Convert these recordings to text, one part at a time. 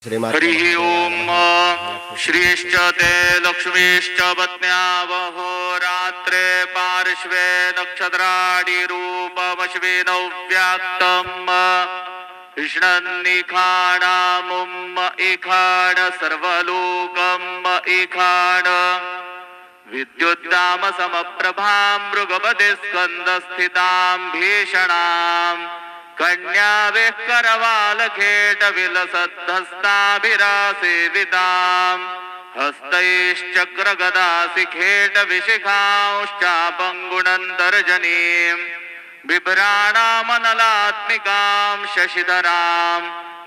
हरिः ओम। श्रीश्च ते लक्ष्मीश्च पत्न्यावहो रात्रे पार्श्वे नक्षत्रादिरूपमश्विनौ व्याक्तम् कृष्णन्निखाणामुम् इखाण सर्वलोकम् इखाण विद्युद्दाम समप्रभां मृगपतिस्कन्दस्थितां भीषणाम् कन्यावे करवालखेट विलसद्धस्ताभिरासेविताम् हस्तैश्चक्रगदासिखेट विशिखांश्चापङ्गुणन्तर्जनीम् बिभ्राणामनलात्मिकां शशिधरां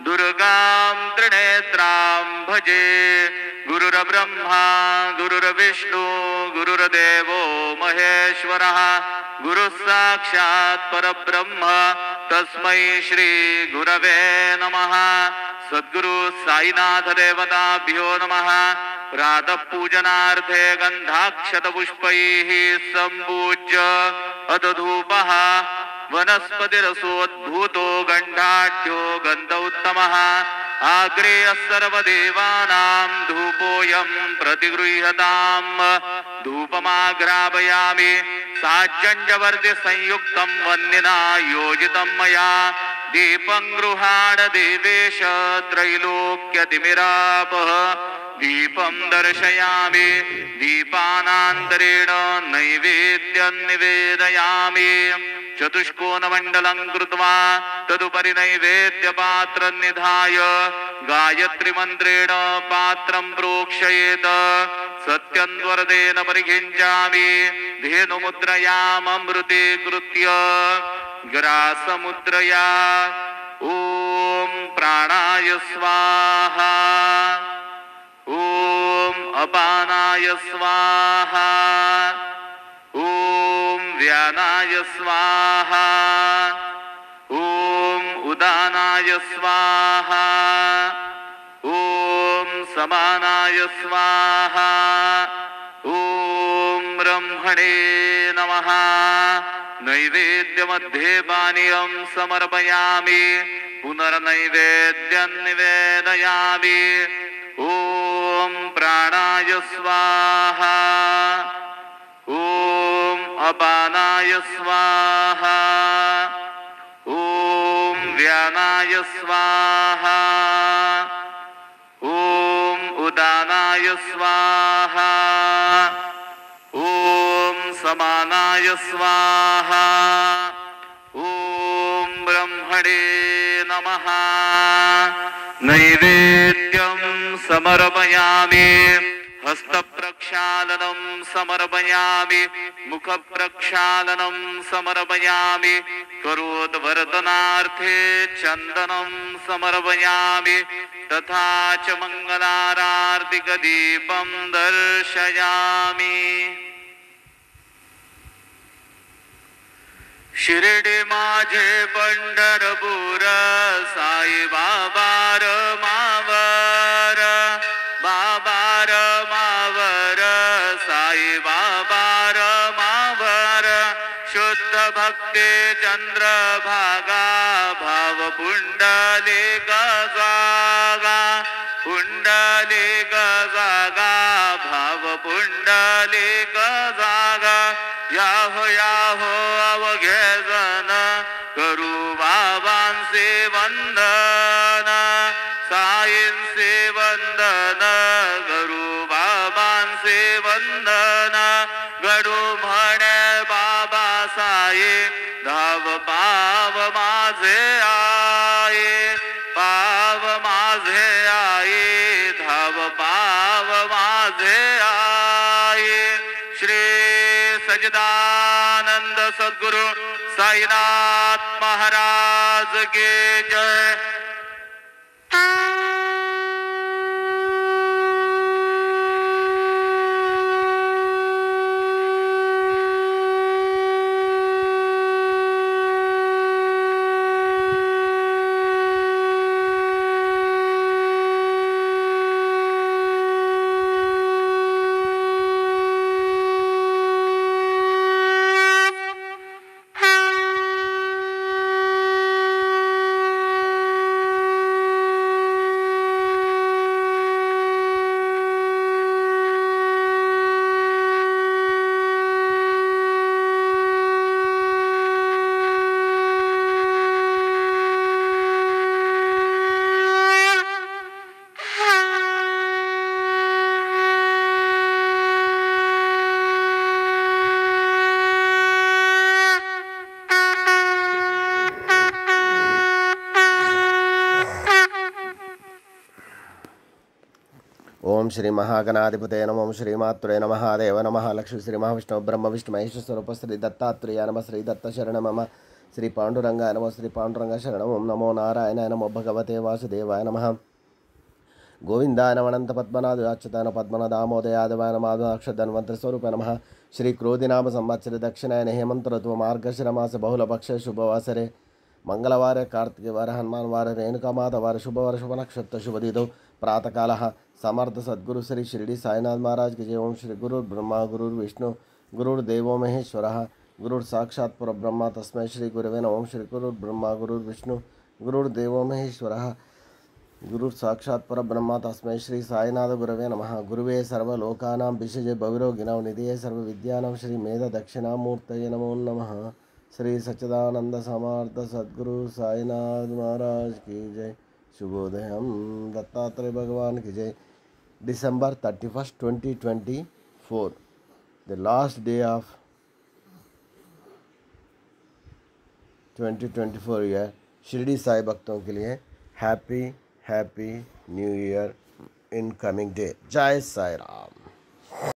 दुर्गां त्रिनेत्रां भजे। गुरुर्ब्रह्मा गुरुर्विष्णु गुरुर्देवो महेश्वरः गुरुः साक्षात् परब्रह्म तस्मै श्री गुरवे नमः। सद्गुरु साईनाथ देवताभ्यो नमः। प्रातः पूजनार्थे गन्धाक्षतपुष्पैः सम्पूज्य अदधूपः वनस्पतिरसोद्भूतो गन्धाढ्यो गन्धोत्तमः आग्रेयः सर्वदेवानां धूपोऽयं प्रतिगृह्यताम्। धूपमाघ्रापयामि साज्जञ्जवर्ति संयुक्तं वह्निना योजितं मया दीपं गृहाण देवेश त्रैलोक्यतिमिरापः। दीपं दर्शयामि दीपानान्तरेण नैवेद्यं निवेदयामि। चतुष्कोणमण्डलं कृत्वा तदुपरि नैवेद्यपात्रं निधाय गायत्रीमन्त्रेण पात्रं प्रोक्षयेत्। सत्यन्वरदेन परिखिञ्चामि धेनुमुद्रयाममृते कृत्य ग्रासमुद्रया ॐ प्राणाय स्वाहा ॐ अपानाय स्वाहा ॐ व्यानाय स्वाहा ॐ उदानाय स्वाहा ॐ समानाय स्वाहा ॐ ब्रह्मणे नमः। नैवेद्यमध्ये पानीयं समर्पयामि पुनर्नैवेद्यं निवेदयामि। ॐ प्राणाय स्वाहा ॐ अपानाय स्वाहा ॐ व्यानाय स्वाहा ॐ उदानाय स्वाहा ॐ समानाय स्वाहा ॐ ब्रह्मणे नमः। नैवेद्यं समर्पयामि हस्तप्रक्षालनं समर्पयामि मुखप्रक्षालनं समर्पयामि करोद्वर्धनार्थे चन्दनं समर्पयामि तथा च मङ्गलारार्तिकदीपं दर्शयामि। शिर्डी माझे पंढरपूर साई बाबा मावर बाबा मावर साई बाबा मावर शुद्ध भक्ती चंद्रभागा भाव पुंडलिक जागा पुंडलिक जागा भाव पुंडलिक जागा याहो याहो अवघे जन करू बाबांचे वंदन साईंचे वंदन करू बाबांचे वंदन गडू म्हणे बाबा साई धाव पाव माझे आई पाव माझे आई धाव पाव माझे आई। श्री सच्चिदानंद सद्गुरु साईनाथ महाराज के जय। ओम श्री महागणाधिपते नमः। ओम श्रीमात्रे नमः। देव नमः। लक्ष्मी श्री महाविष्णु ब्रह्म विष्णु महेश स्वरूप श्री दत्तात्रेय नमः। श्री दत्त शरण नमः। श्री पांडुरंगाय नमः। श्री पांडुरंग शरण। ओम नमो नारायणाय नमो भगवते वासुदेवाय नमः। गोविंदाय नमः। अनंत पद्मनाभ अच्युताय पद्मनाभ दामोदयादवाय नमः। अक्षधन्वंतरि स्वरूप नमः। श्री क्रोधिनाम संवत्सरे दक्षिणायन हेमंत ऋतु मार्गशीर मास बहुलपक्ष शुभवासरे मंगलवार कार्तिकवार हनुमानवार रेणुकामाधवार शुभवार शुभ नक्षत्र शुभदिदौ प्रातःकाल समर्थ सद्गुरु श्री शिरडी साईनाथ महाराज की जय। ओम श्री गुरु ब्रह्मा गुरु विष्णु गुरुर्देवो महेश्वरः गुरुर साक्षात् परब्रह्म तस्मै श्री गुरवे नमः। ओम श्री गुरु ब्रह्मा गुरु विष्णु गुरुर्देवो महेश्वरः गुरुर साक्षात् परब्रह्म तस्मै श्री साईनाथ गुरवे नमः। गुरुवे सर्वलोकानां विषजे भविरोगिणां निधये सर्वविद्यानां श्री मेध दक्षिणामूर्तये नमो नमः। श्री सच्चिदानंद समर्थ सद्गुरु साईनाथ महाराज की जय। शुभोदयम दत्तात्रेय भगवान की जय। December 31st 2024, the last day of 2024 year. Shirdi Sai भक्तों के लिए happy new year in coming day. जय साई राम।